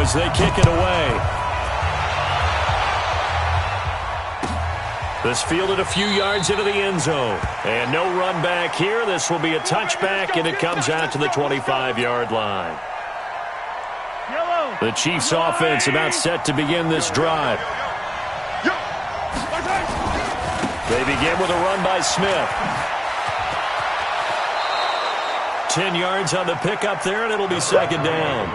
as they kick it away. This fielded a few yards into the end zone. And no run back here. This will be a touchback, and it comes out to the 25-yard line. The Chiefs offense about set to begin this drive. They begin with a run by Smith. 10 yards on the pickup there, and it'll be second down.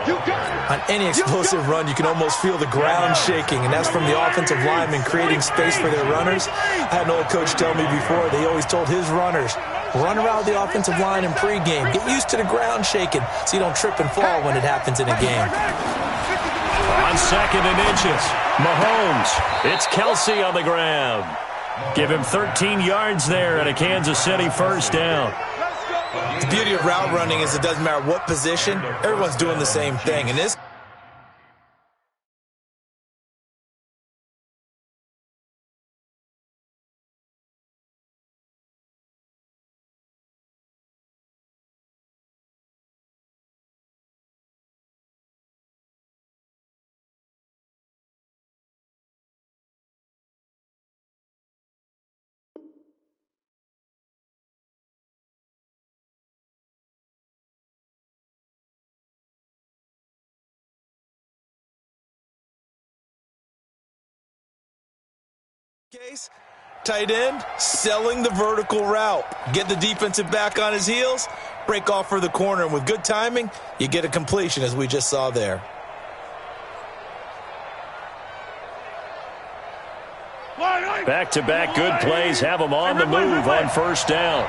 On any explosive run, you can almost feel the ground shaking, and that's from the offensive linemen creating space for their runners. I had an old coach tell me before, they always told his runners, run around the offensive line in pregame. Get used to the ground shaking so you don't trip and fall when it happens in a game. On second and inches, Mahomes. It's Kelsey on the ground. Give him 13 yards there and a Kansas City first down. The beauty of route running is it doesn't matter what position, everyone's doing the same thing. And this case, tight end, selling the vertical route. Get the defensive back on his heels, break off for the corner, and with good timing, you get a completion as we just saw there. Back-to-back good plays have him on the move on first down.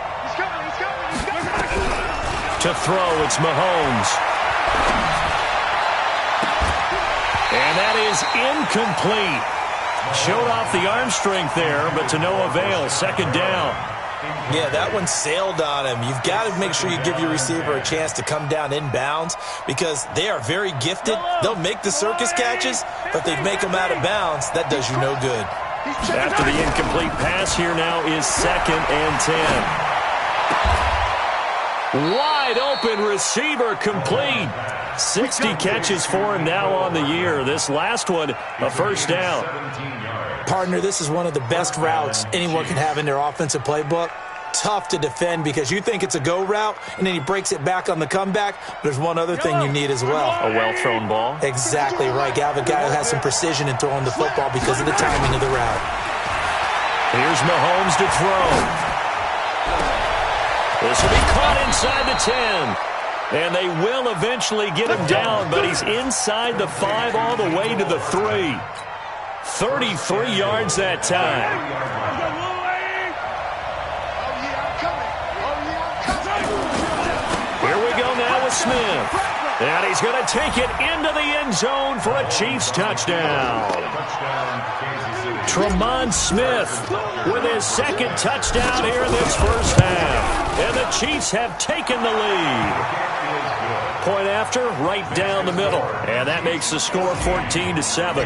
To throw, it's Mahomes. And that is incomplete. Showed off the arm strength there, but to no avail. Second down. Yeah, that one sailed on him. You've got to make sure you give your receiver a chance to come down inbounds because they are very gifted. They'll make the circus catches, but if they make them out of bounds, that does you no good. After the incomplete pass, here now is second and 10. Wide open receiver complete. 60 catches for him now on the year. This last one, a first down. Partner, this is one of the best routes anyone can have in their offensive playbook. Tough to defend because you think it's a go route, and then he breaks it back on the comeback. There's one other thing you need as well. A well-thrown ball? Exactly right. You have a guy who has some precision in throwing the football because of the timing of the route. Here's Mahomes to throw. This will be caught inside the 10. And they will eventually get him down, but he's inside the 5 all the way to the 3. 33 yards that time. Here we go now with Smith. And he's going to take it into the end zone for a Chiefs touchdown. Tremont Smith with his second touchdown here in this first half. And the Chiefs have taken the lead. Point after, right down the middle. And that makes the score 14-7.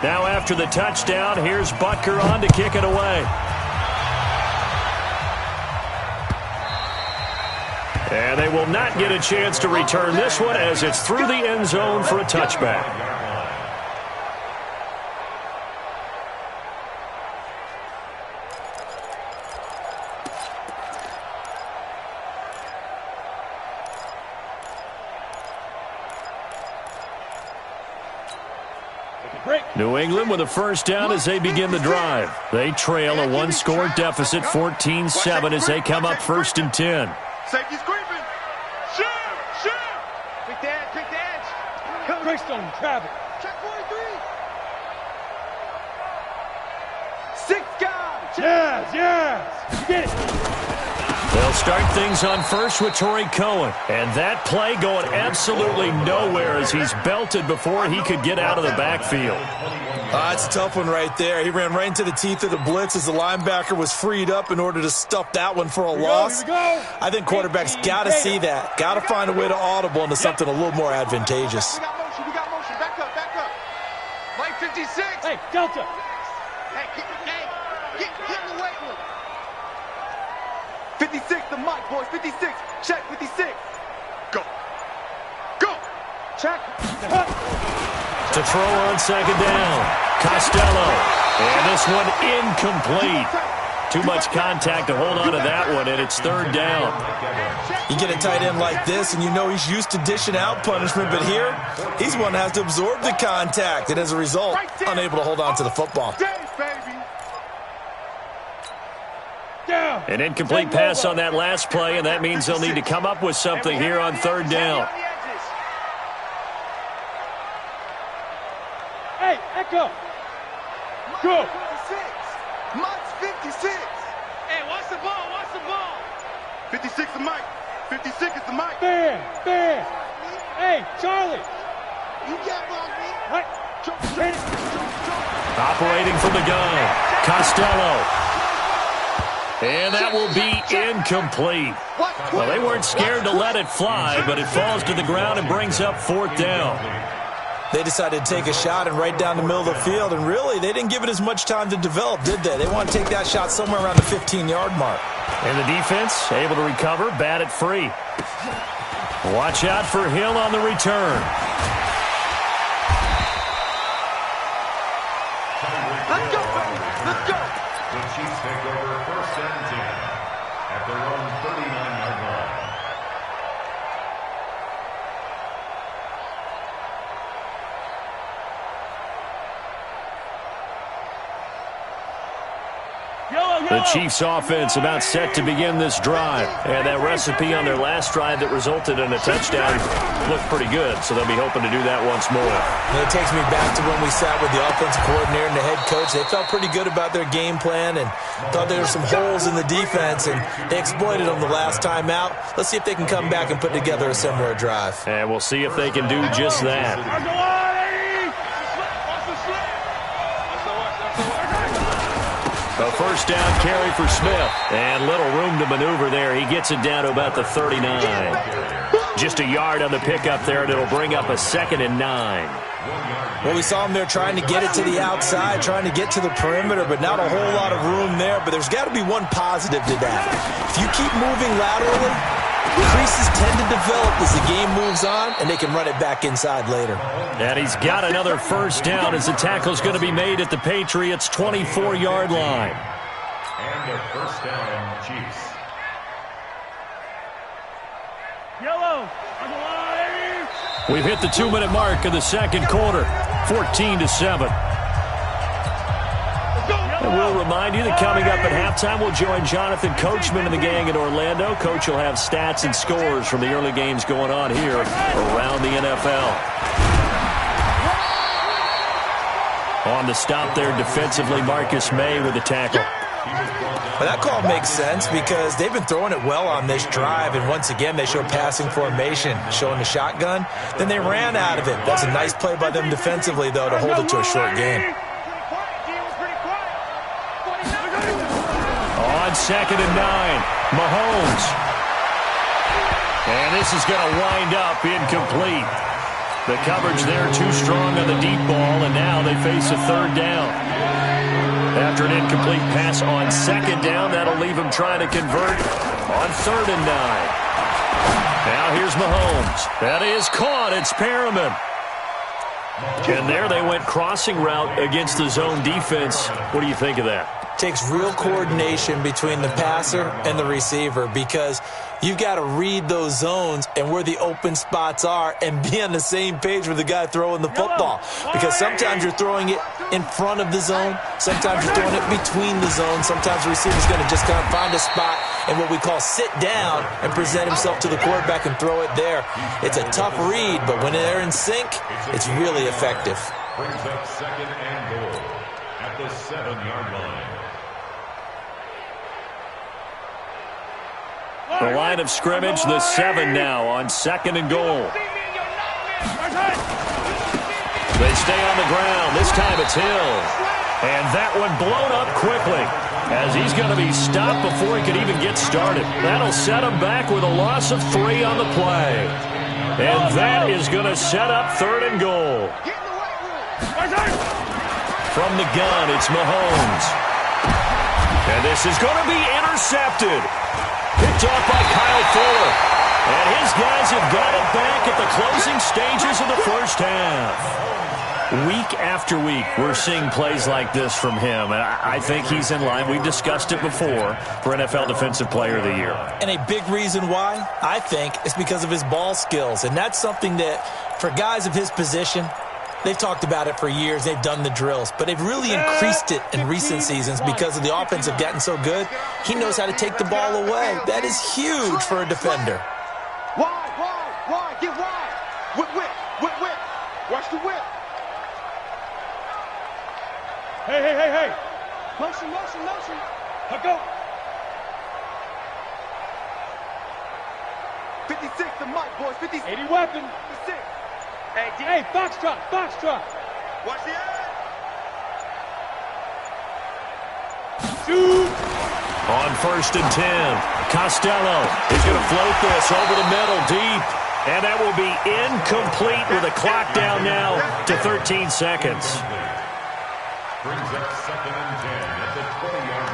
Now after the touchdown, here's Butker on to kick it away. And they will not get a chance to return this one as it's through the end zone for a touchback. New England with a first down as they begin the drive. They trail a one-score deficit, 14-7, as they come up first and 10. Safety's creeping. Shoot! Quick the edge. Greystone, travel. Check 43. 6 guys. Yes. Get it. They'll start things on first with Torrey Cohen. And that play going absolutely nowhere as he's belted before he could get out of the backfield. It's a tough one right there. He ran right into the teeth of the blitz as the linebacker was freed up in order to stuff that one for a loss. I think quarterbacks got to see that. Got to find a way to audible into something a little more advantageous. We got motion. Back up. Mike 56. Hey, Delta. Hey, get in the weight room. 56, the mic, boys. 56. Check 56. Go. Check. To throw on second down. Costello. And this one incomplete. Too much contact to hold on to that one, and it's third down. You get a tight end like this, and you know he's used to dishing out punishment, but here, he's one that has to absorb the contact, and as a result, unable to hold on to the football. An incomplete pass on that last play, and that means they'll need to come up with something here on third down. Hey, Echo. Go. 56. Hey, watch the ball, watch the ball. 56 is Mike. 56 is the Mike. Fair. Hey, Charlie. You can't block me. Operating from the gun. Costello. And that will be incomplete. Well, they weren't scared to let it fly, but it falls to the ground and brings up fourth down. They decided to take a shot and right down the middle of the field, and really, they didn't give it as much time to develop, did they? They want to take that shot somewhere around the 15-yard mark. And the defense able to recover, bat it free. Watch out for Hill on the return. Let's go, baby. Let's go. The Chiefs take over first and 10 at their own 39-yard line. The Chiefs offense about set to begin this drive. And that recipe on their last drive that resulted in a touchdown looked pretty good, so they'll be hoping to do that once more. And it takes me back to when we sat with the offensive coordinator and the head coach. They felt pretty good about their game plan and thought there were some holes in the defense, and they exploited them the last time out. Let's see if they can come back and put together a similar drive. And we'll see if they can do just that. A first down carry for Smith. And little room to maneuver there. He gets it down to about the 39. Just a yard on the pickup there, and it'll bring up a 2nd and 9. Well, we saw him there trying to get it to the outside, trying to get to the perimeter, but not a whole lot of room there. But there's got to be one positive to that. If you keep moving laterally, creases tend to develop as the game moves on, and they can run it back inside later. And he's got another first down as the tackle's going to be made at the Patriots' 24-yard line. And a first down, Chiefs. Yellow. We've hit the 2-minute mark of the second quarter, 14-7. And we'll remind you that coming up at halftime, we'll join Jonathan Coachman and the gang in Orlando. Coach will have stats and scores from the early games going on here around the NFL. On the stop there defensively, Marcus May with the tackle. But that call makes sense because they've been throwing it well on this drive, and once again they show passing formation, showing the shotgun. Then they ran out of it. That's a nice play by them defensively, though, to hold it to a short game. On 2nd and 9, Mahomes. And this is going to wind up incomplete. The coverage there too strong on the deep ball, and now they face a third down. After an incomplete pass on 2nd down, that'll leave him trying to convert on 3rd and 9. Now here's Mahomes. That is caught. It's Perriman. And there they went crossing route against the zone defense. What do you think of that? Takes real coordination between the passer and the receiver because you've got to read those zones and where the open spots are and be on the same page with the guy throwing the football. Because sometimes you're throwing it in front of the zone, sometimes you're throwing it between the zones, sometimes the receiver's going to just kind of find a spot and what we call sit down and present himself to the quarterback and throw it there. It's a tough read, but when they're in sync, it's really effective. Brings up 2nd and goal at the 7-yard line. The line of scrimmage, the 7 now on 2nd and goal. They stay on the ground. This time it's Hill. And that one blown up quickly as he's going to be stopped before he can even get started. That'll set him back with a loss of 3 on the play. And that is going to set up 3rd and goal. From the gun, it's Mahomes. And this is going to be intercepted. Picked off by Kyle Fuller. And his guys have got it back at the closing stages of the first half. Week after week, we're seeing plays like this from him. And I think he's in line. We've discussed it before for NFL Defensive Player of the Year. And a big reason why, I think, is because of his ball skills. And that's something that, for guys of his position, they've talked about it for years. They've done the drills. But they've really increased it in recent seasons because of the offense have gotten so good. He knows how to take the ball away. That is huge for a defender. Wide, get wide. Whip. Watch the whip. Hey. Motion. Let go. 56, the mic, boys. 56. 80 weapon. 56. Hey, Foxtrot. Watch the edge. Shoot. On 1st and 10, Costello is going to float this over the middle deep. And that will be incomplete with a clock down now to 13 seconds. Brings up 2nd and 10 at the 20-yard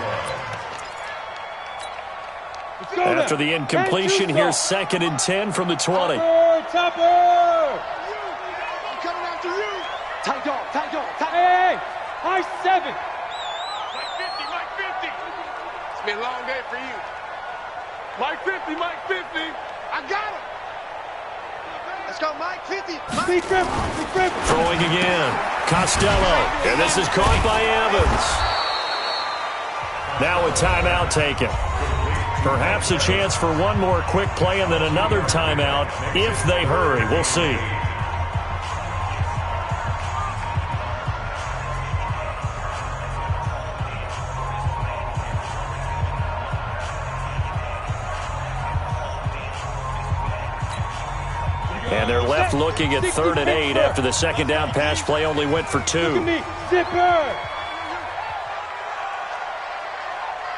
line. After the incompletion, here's 2nd and 10 from the 20. Topper! I'm coming after you! Tight dog. Hey! High 7! Mike 50! It's been a long day for you. Mike 50! I got him! Let's go, Mike 50! Big grip! Throwing again. Costello. And this is caught by Evans. Now a timeout taken. Perhaps a chance for one more quick play and then another timeout if they hurry. We'll see. And they're left looking at 3rd and 8 after the second down pass play only went for 2. Look at me, zipper!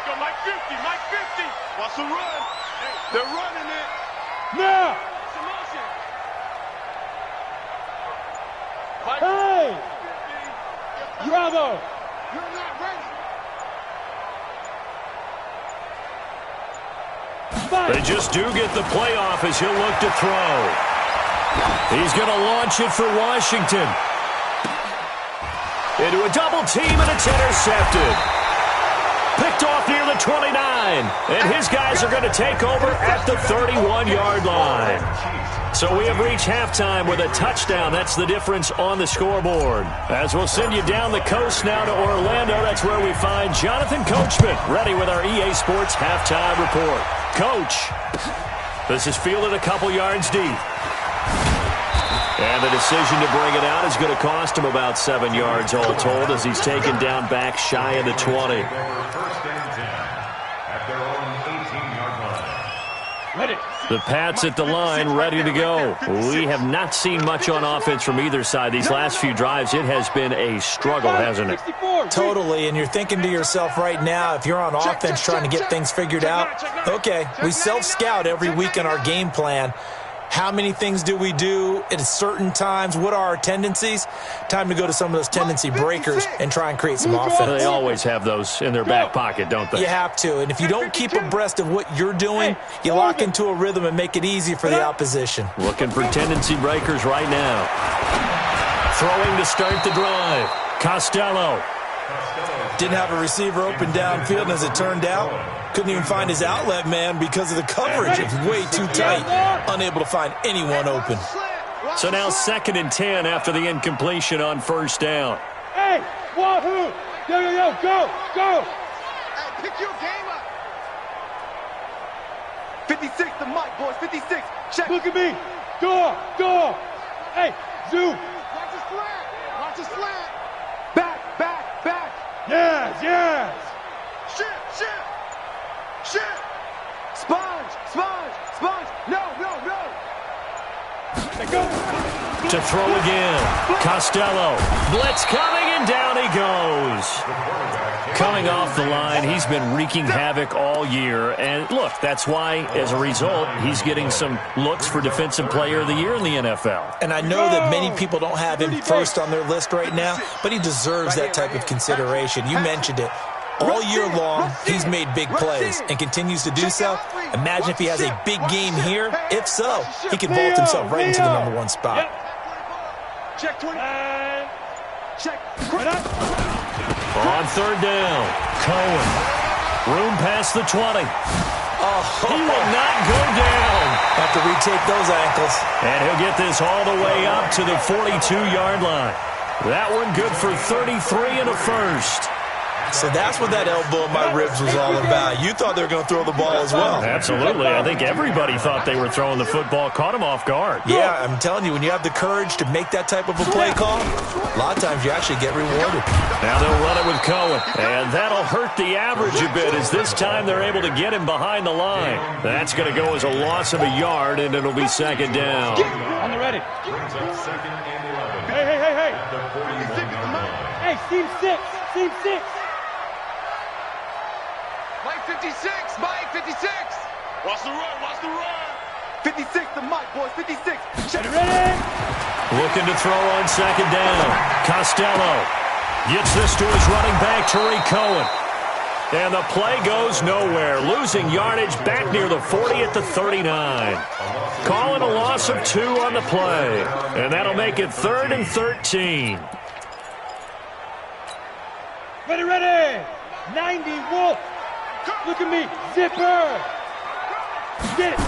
Go, Mike 50! Watch the run! They're running it! Now! Hey! Bravo! You're not ready! They just do get the play off as he'll look to throw. He's going to launch it for Washington. Into a double team, and it's intercepted. Picked off near the 29. And his guys are going to take over at the 31-yard line. So we have reached halftime with a touchdown. That's the difference on the scoreboard. As we'll send you down the coast now to Orlando, that's where we find Jonathan Coachman, ready with our EA Sports halftime report. Coach, this is fielded a couple yards deep. And the decision to bring it out is going to cost him about 7 yards all told as he's taken down back shy of the 20. The Pats at the line, ready to go. We have not seen much on offense from either side. These last few drives, it has been a struggle, hasn't it? Totally, and you're thinking to yourself right now, if you're on offense trying to get things figured out, okay, we self-scout every week in our game plan. How many things do we do at certain times? What are our tendencies? Time to go to some of those tendency breakers and try and create some offense. They always have those in their back pocket, don't they? You have to. And if you don't keep abreast of what you're doing, you lock into a rhythm and make it easy for the opposition. Looking for tendency breakers right now. Throwing to start the drive. Costello. Didn't have a receiver open downfield, and as it turned out, couldn't even find his outlet man because of the coverage. It was way too tight. Unable to find anyone open. So now 2nd and 10 after the incompletion on 1st down. Hey, wahoo! Yo, go! Hey, pick your game up. 56, the mic, boys. 56. Check. Look at me. Door. Hey, zoom. Watch the slant. Back. Yes. Shit. Sponge. No. Let go. To throw again. Costello. Blitz coming, and down he goes. Coming off the line, he's been wreaking havoc all year. And look, that's why, as a result, he's getting some looks for Defensive Player of the Year in the NFL. And I know that many people don't have him first on their list right now, but he deserves that type of consideration. You mentioned it. All year long, he's made big plays and continues to do so. Imagine if he has a big game here. If so, he can vault himself right into the #1 spot. Check 20. Check. On third down, Cohen. Room past the 20. He will not go down. Have to retake those ankles. And he'll get this all the way up to the 42-yard line. That one good for 33 and a first. So that's what that elbow in my ribs was all about. You thought they were going to throw the ball as well. Absolutely. I think everybody thought they were throwing the football, caught him off guard. Yeah, I'm telling you, when you have the courage to make that type of a play call, a lot of times you actually get rewarded. Now they'll run it with Cohen, and that'll hurt the average a bit as this time they're able to get him behind the line. That's going to go as a loss of a yard, and it'll be second down. On the ready. Hey. Hey, team 6. Team 6. Mike 56, Mike 56. Watch the run. 56, the Mike, boys, 56. Ready? Looking to throw on second down. Costello gets this to his running back, Tariq Cohen. And the play goes nowhere. Losing yardage back near the 40 at the 39. Calling a loss of 2 on the play. And that'll make it 3rd and 13. Ready. 90, Wolf. Look at me. Zipper. Get it.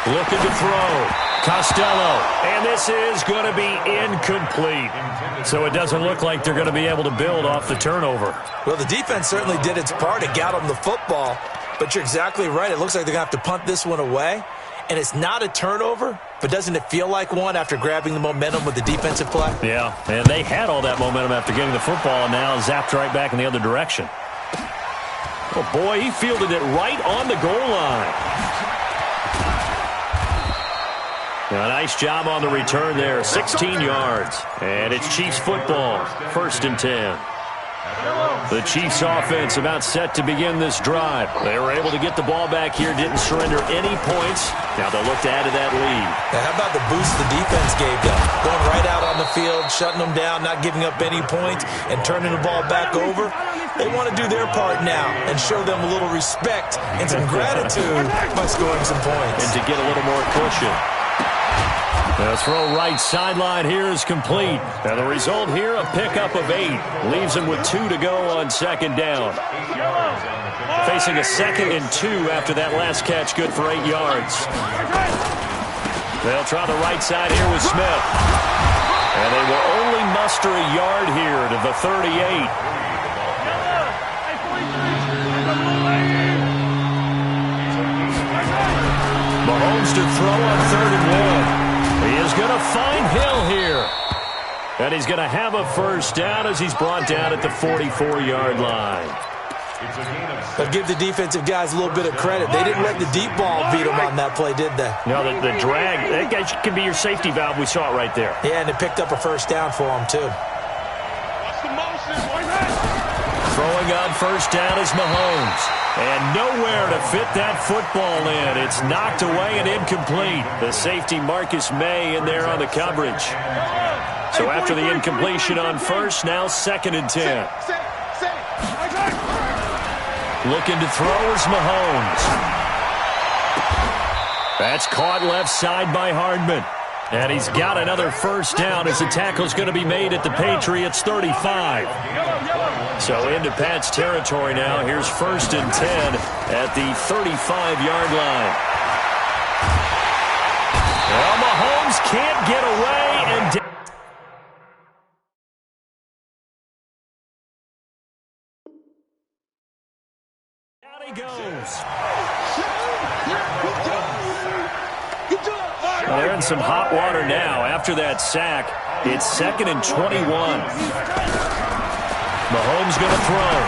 Looking to throw. Costello. And this is going to be incomplete. So it doesn't look like they're going to be able to build off the turnover. Well, the defense certainly did its part to get them the football. But you're exactly right. It looks like they're going to have to punt this one away. And it's not a turnover, but doesn't it feel like one after grabbing the momentum with the defensive play? Yeah, and they had all that momentum after getting the football and now zapped right back in the other direction. Oh, boy, he fielded it right on the goal line. Now, nice job on the return there, 16 yards. And it's Chiefs football, 1st and 10. The Chiefs offense about set to begin this drive. They were able to get the ball back here, didn't surrender any points. Now they'll look to add to that lead. Now, how about the boost the defense gave them? Going right out on the field, shutting them down, not giving up any points, and turning the ball back over. They want to do their part now and show them a little respect and some gratitude by scoring some points. And to get a little more cushion. The throw right sideline here is complete. And the result here, a pickup of 8. Leaves him with 2 to go on second down. Facing a 2nd and 2 after that last catch, good for 8 yards. They'll try the right side here with Smith. And they will only muster a yard here to the 38. Mahomes to throw on 3rd and 1. He is going to find Hill here. And he's going to have a first down as he's brought down at the 44-yard line. But give the defensive guys a little bit of credit. They didn't let the deep ball beat them on that play, did they? No, the drag, that guy can be your safety valve. We saw it right there. Yeah, and it picked up a first down for them, too. Throwing on first down is Mahomes. And nowhere to fit that football in. It's knocked away and incomplete. The safety Marcus May in there on the coverage. So after the incompletion on first, now 2nd and 10. Looking to throw is Mahomes. That's caught left side by Hardman. And he's got another first down as the tackle's going to be made at the Patriots' 35. So into Pat's territory now. Here's 1st and 10 at the 35-yard line. Well, Mahomes can't get away and down he goes. Well, they're in some hot water now. After that sack, it's 2nd and 21. Mahomes going to throw.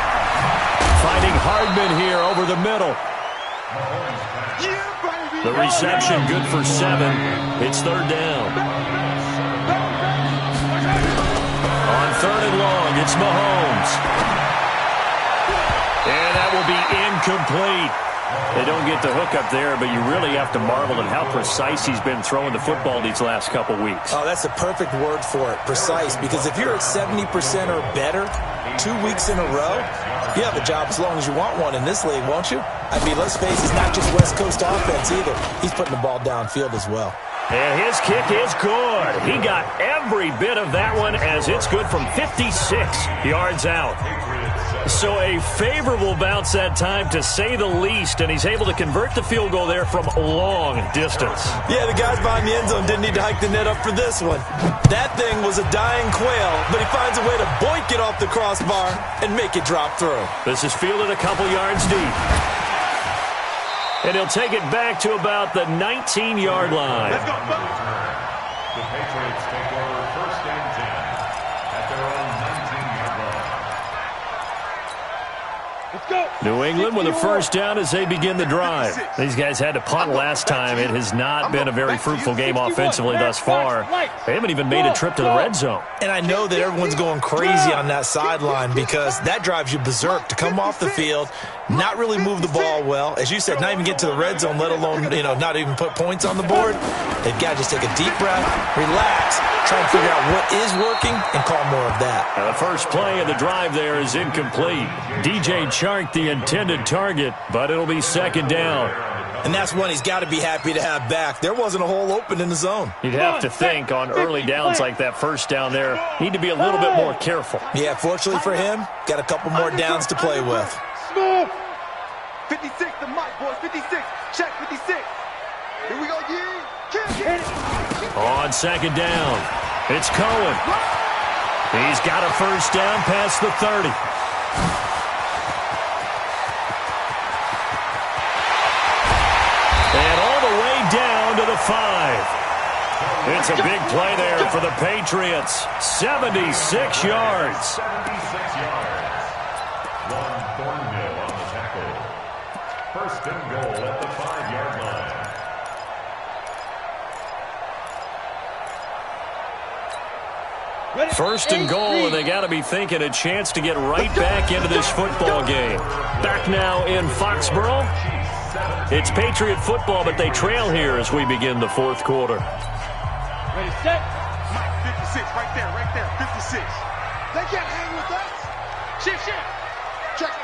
Finding Hardman here over the middle. The reception good for 7. It's 3rd down. On 3rd and long, it's Mahomes. And that will be incomplete. They don't get the hook up there, but you really have to marvel at how precise he's been throwing the football these last couple weeks. Oh, that's the perfect word for it, precise. Because if you're at 70% or better 2 weeks in a row, you have a job as long as you want one in this league, won't you? I mean, let's face it, it's not just West Coast offense either. He's putting the ball downfield as well. And his kick is good. He got every bit of that one as it's good from 56 yards out. So a favorable bounce that time, to say the least, and he's able to convert the field goal there from long distance. Yeah, the guys behind the end zone didn't need to hike the net up for this one. That thing was a dying quail, but he finds a way to boink it off the crossbar and make it drop through. This is fielded a couple yards deep. And he'll take it back to about the 19-yard line. Let's go. The Patriots take over 1st and 10 at their own 19-yard line. Let's go. New England with a first down as they begin the drive. These guys had to punt last time. It has not been a very fruitful game offensively thus far. They haven't even made a trip to the red zone. And I know that everyone's going crazy on that sideline because that drives you berserk to come off the field, not really move the ball well. As you said, not even get to the red zone, let alone, not even put points on the board. They've got to just take a deep breath, relax, try and figure out what is working and call more of that. And the first play of the drive there is incomplete. DJ Chark, the intended target, but it'll be second down. And that's one he's got to be happy to have back. There wasn't a hole open in the zone. You'd have to think on early downs like that first down there, need to be a little bit more careful. Yeah, fortunately for him, got a couple more downs to play with. Smooth. 56, the mic, boys. 56. Check 56. Here we go, yeah. On second down, it's Cohen. He's got a first down past the 30. And all the way down to the 5. It's a big play there for the Patriots. 76 yards. 76 yards. One Thornhill on the tackle. 1st and goal at the 5-yard line. First and goal, and they got to be thinking a chance to get right back into this football game. Back now in Foxborough. It's Patriot football, but they trail here as we begin the 4th quarter. Ready, set. Mike, 56, right there, 56. They can't hang with us. Shift. Check.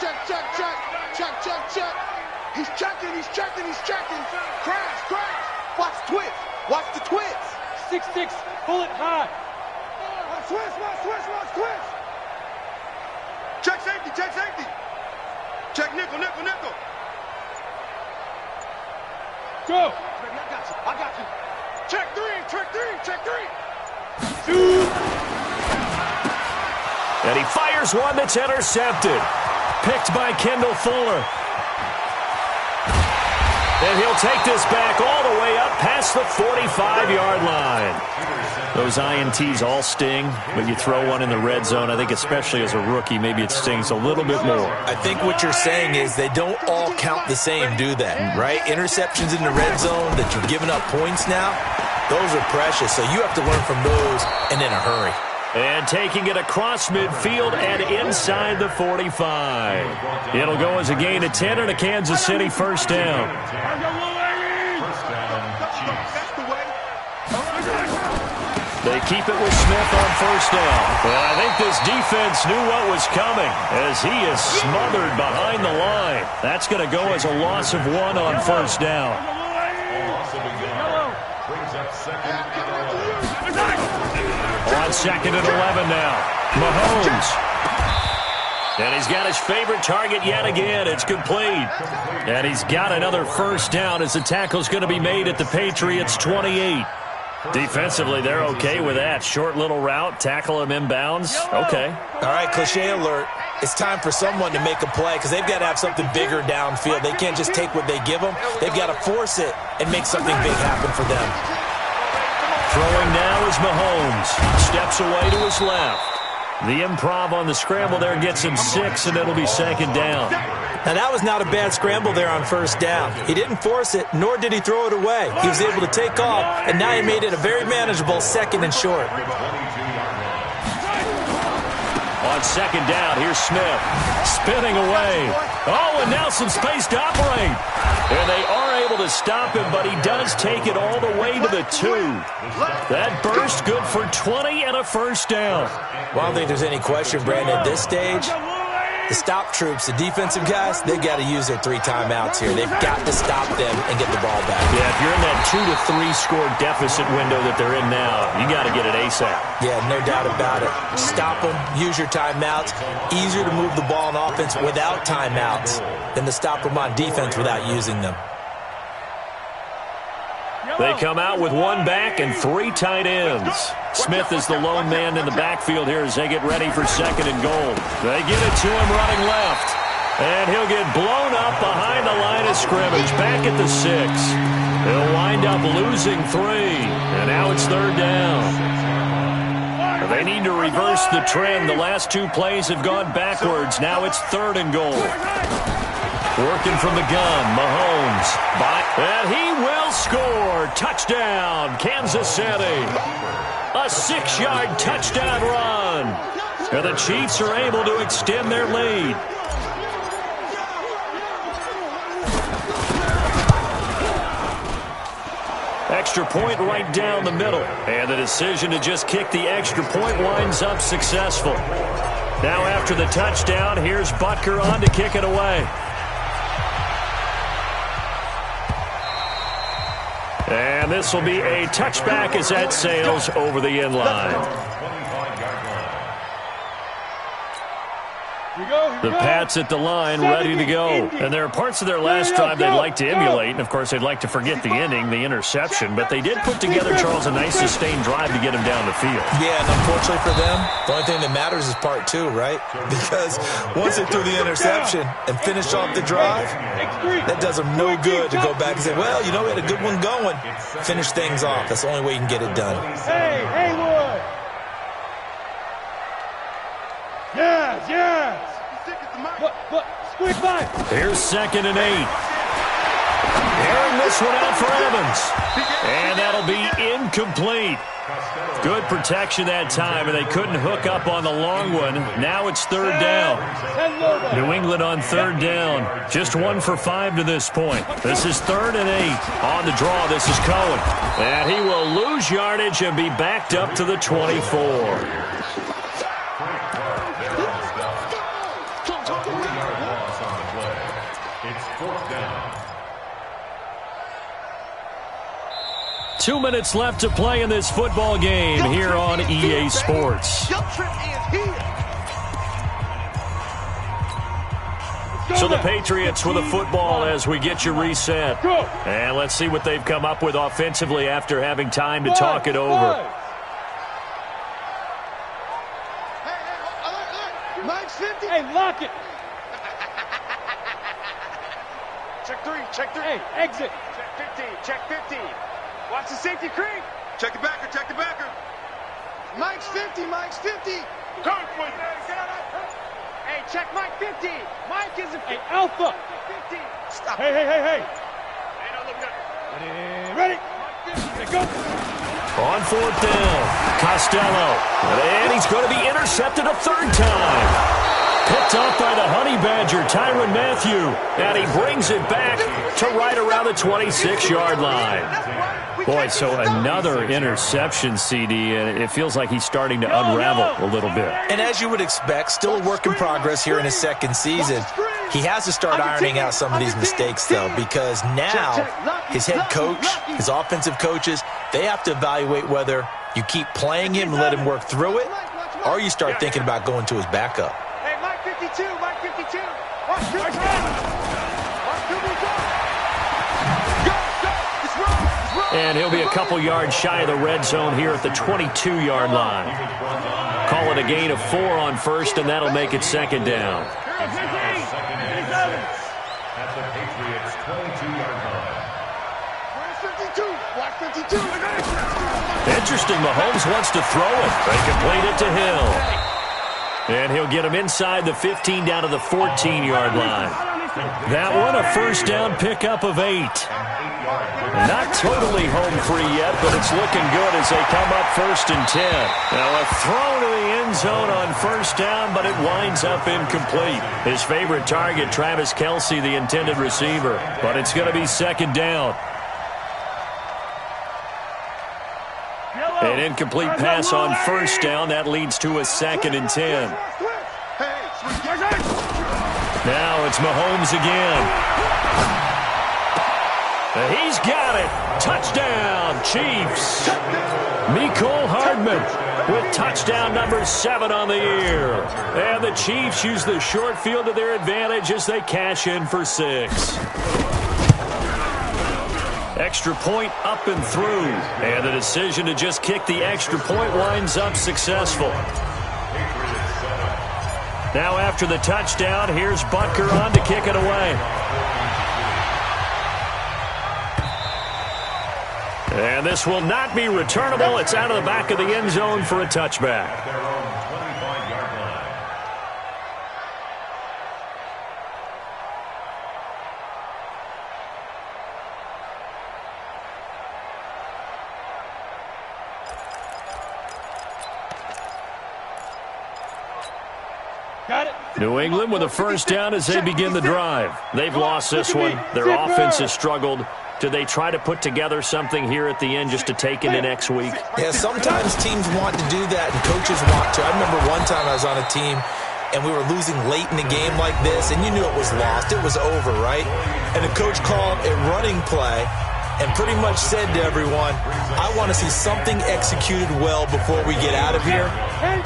He's checking. Crash. Watch the twist. 6-6, pull it high. Watch twist. Check safety. Check nickel. Go. Baby, I got you. Check three. And he fires one that's intercepted. Picked by Kendall Fuller. And he'll take this back all the way up past the 45-yard line. Those INTs all sting, but you throw one in the red zone, I think especially as a rookie, maybe it stings a little bit more. I think what you're saying is they don't all count the same, do they? Right? Interceptions in the red zone that you've given up points now, those are precious. So you have to learn from those and in a hurry. And taking it across midfield and inside the 45. It'll go as a gain of 10 and a Kansas City first down. They keep it with Smith on first down. And I think this defense knew what was coming as he is smothered behind the line. That's going to go as a loss of 1 on first down. On second and 11 now. Mahomes. And he's got his favorite target yet again. It's complete. And he's got another first down as the tackle's going to be made at the Patriots' 28. Defensively, they're okay with that. Short little route, tackle him inbounds. Okay. All right, cliche alert. It's time for someone to make a play because they've got to have something bigger downfield. They can't just take what they give them. They've got to force it and make something big happen for them. Throwing now is Mahomes. Steps away to his left. The improv on the scramble there gets him 6, and it'll be second down. Now, that was not a bad scramble there on first down. He didn't force it, nor did he throw it away. He was able to take off, and now he made it a very manageable second and short. On second down, here's Smith. Spinning away. Oh, and now some space to operate. And they are able to stop him, but he does take it all the way to the 2. That burst good for 20 and a first down. Well, I don't think there's any question, Brandon, at this stage, the stop troops, the defensive guys, they've got to use their 3 timeouts here. They've got to stop them and get the ball back. Yeah, if you're in that 2 to 3 score deficit window that they're in now, you got to get it ASAP. Yeah, no doubt about it. Stop them, use your timeouts. Easier to move the ball on offense without timeouts than to stop them on defense without using them. They come out with 1 back and 3 tight ends. Smith is the lone man in the backfield here as they get ready for 2nd and goal. They give it to him running left. And he'll get blown up behind the line of scrimmage, back at the 6. He'll wind up losing 3. And now it's 3rd down. They need to reverse the trend. The last 2 plays have gone backwards. Now it's 3rd and goal. Working from the gun, Mahomes. And he will score. Touchdown, Kansas City. A 6-yard touchdown run. And the Chiefs are able to extend their lead. Extra point right down the middle. And the decision to just kick the extra point winds up successful. Now after the touchdown, here's Butker on to kick it away. And this will be a touchback as that sails over the end line. The Pats at the line, ready to go. And there are parts of their last drive they'd like to emulate. And, of course, they'd like to forget the ending, the interception. But they did put together, Charles, a nice sustained drive to get him down the field. Yeah, and unfortunately for them, the only thing that matters is part 2, right? Because once they threw the interception and finished off the drive, that does them no good to go back and say, well, you know, we had a good one going. Finish things off. That's the only way you can get it done. Hey, Haywood! Yes! Squeeze by. Here's 2nd and 8. Airing this one out for Evans. And that'll be incomplete. Good protection that time, and they couldn't hook up on the long one. Now it's 3rd down. New England on 3rd down. Just 1 for 5 to this point. This is 3rd and 8. On the draw, this is Cohen. And he will lose yardage and be backed up to the 24. 2 minutes left to play in this football game here on EA Sports. So the Patriots with a football as we get you reset. And let's see what they've come up with offensively after having time to talk it over. Hey, lock it. Check 3. Hey, exit. Check 15. Check 15. Watch the safety creep. Check the backer. Mike's 50. Come for you. Hey, check Mike 50. Mike is a... Hey, Alpha. 50. Stop. Hey. Hey, don't look up. Ready. Let's go. On 4th down, Costello. And he's going to be intercepted a 3rd time. Picked off by the Honey Badger, Tyrann Mathieu. And he brings it back to right around the 26-yard line. Boy, so another interception, CD, and it feels like he's starting to unravel a little bit. And as you would expect, still a work in progress here in his 2nd season. He has to start ironing out some of these mistakes, though, because now his head coach, his offensive coaches, they have to evaluate whether you keep playing him and let him work through it, or you start thinking about going to his backup. Hey, Mike 52. Watch 2. And he'll be a couple yards shy of the red zone here at the 22-yard line. Call it a gain of 4 on 1st, and that'll make it 2nd down. At the Patriots' 22-yard line. Interesting, Mahomes wants to throw it. They complete it to Hill. And he'll get him inside the 15 down to the 14-yard line. That one a 1st down pickup of 8. Not totally home free yet, but it's looking good as they come up 1st and 10. Now a throw to the end zone on 1st down, but it winds up incomplete. His favorite target, Travis Kelce, the intended receiver. But it's going to be 2nd down. An incomplete pass on 1st down. That leads to a 2nd and 10. Now it's Mahomes again. He's got it. Touchdown, Chiefs. Mecole Hardman with touchdown number 7 on the year. And the Chiefs use the short field to their advantage as they cash in for 6. Extra point up and through. And the decision to just kick the extra point winds up successful. Now after the touchdown, here's Butker on to kick it away. And this will not be returnable. It's out of the back of the end zone for a touchback. New England with a 1st down as they begin the drive. They've lost this one. Their offense has struggled. Do they try to put together something here at the end just to take into next week? Yeah, sometimes teams want to do that and coaches want to. I remember one time I was on a team and we were losing late in the game like this, and you knew it was lost. It was over, right? And the coach called a running play and pretty much said to everyone, I want to see something executed well before we get out of here.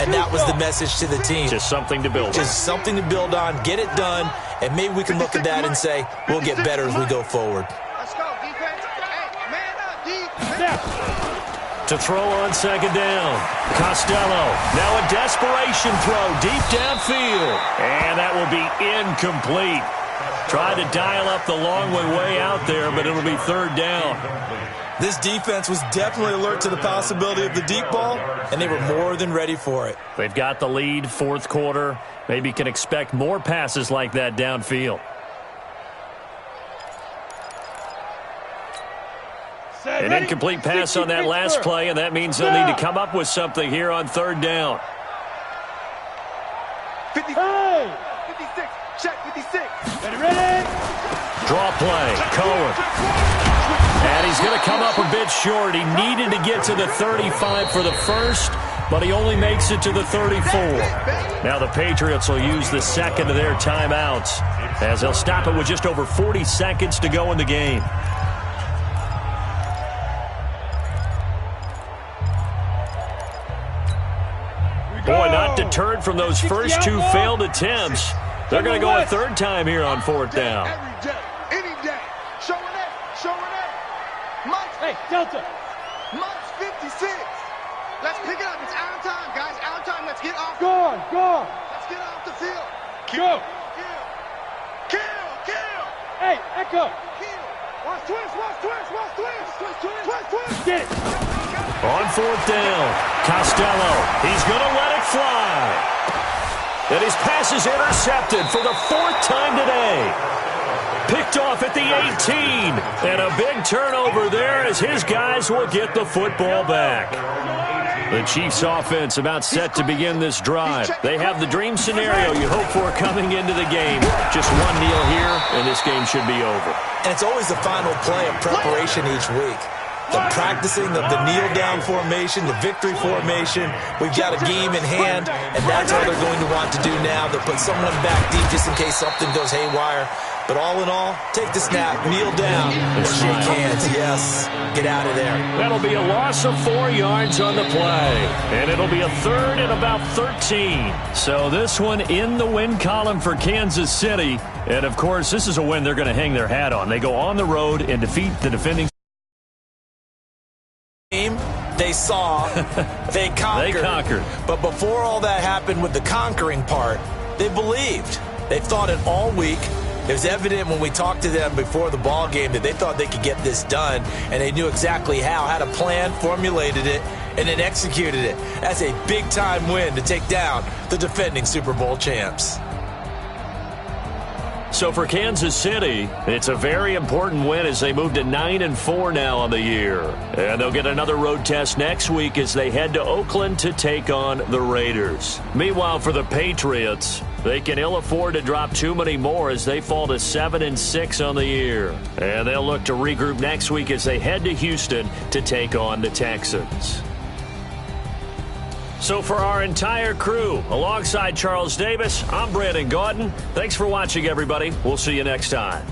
And that was the message to the team. Just something to build on. Just something to build on, get it done, and maybe we can look at that and say, we'll get better as we go forward. Let's go, defense. Hey, man up, defense. To throw on 2nd down. Costello. Now a desperation throw deep downfield. And that will be incomplete. Tried to dial up the long one way out there, but it'll be 3rd down. This defense was definitely alert to the possibility of the deep ball, and they were more than ready for it. They've got the lead, 4th quarter. Maybe can expect more passes like that downfield. An incomplete pass on that last play, and that means they'll need to come up with something here on 3rd down. 56, check 56. Ready? Draw play, Cohen. And he's going to come up a bit short. He needed to get to the 35 for the first, but he only makes it to the 34. Now the Patriots will use the 2nd of their timeouts as they'll stop it with just over 40 seconds to go in the game. Boy, not deterred from those first 2 failed attempts. They're going to go a 3rd time here on 4th down. Every day, any day. Show Renee. Mike's, Hey, Delta. Mike's 56. Let's pick it up. It's our time, guys. Our time. Let's get off. Go on. Let's get off the field. Go. Kill. Hey, Echo. Kill. Watch twist. Get it. On 4th down, Costello. He's going to let it fly. And his pass is intercepted for the 4th time today. Picked off at the 18. And a big turnover there as his guys will get the football back. The Chiefs offense about set to begin this drive. They have the dream scenario you hope for coming into the game. Just one kneel here, and this game should be over. And it's always the final play of preparation each week. The practicing of the kneel-down formation, the victory formation. We've got a game in hand, and that's what they're going to want to do now. They'll put someone back deep just in case something goes haywire. But all in all, take the snap, kneel down, and shake hands. Yes, get out of there. That'll be a loss of 4 yards on the play. And it'll be a 3rd and about 13. So this one in the win column for Kansas City. And, of course, this is a win they're going to hang their hat on. They go on the road and defeat the defending. They saw, they conquered. But before all that happened with the conquering part, they believed. They thought it all week. It was evident when we talked to them before the ball game that they thought they could get this done, and they knew exactly how, had a plan, formulated it, and then executed it. That's a big-time win to take down the defending Super Bowl champs. So for Kansas City, it's a very important win as they move to 9-4 now on the year. And they'll get another road test next week as they head to Oakland to take on the Raiders. Meanwhile, for the Patriots, they can ill afford to drop too many more as they fall to 7-6 on the year. And they'll look to regroup next week as they head to Houston to take on the Texans. So for our entire crew, alongside Charles Davis, I'm Brandon Gaudin. Thanks for watching, everybody. We'll see you next time.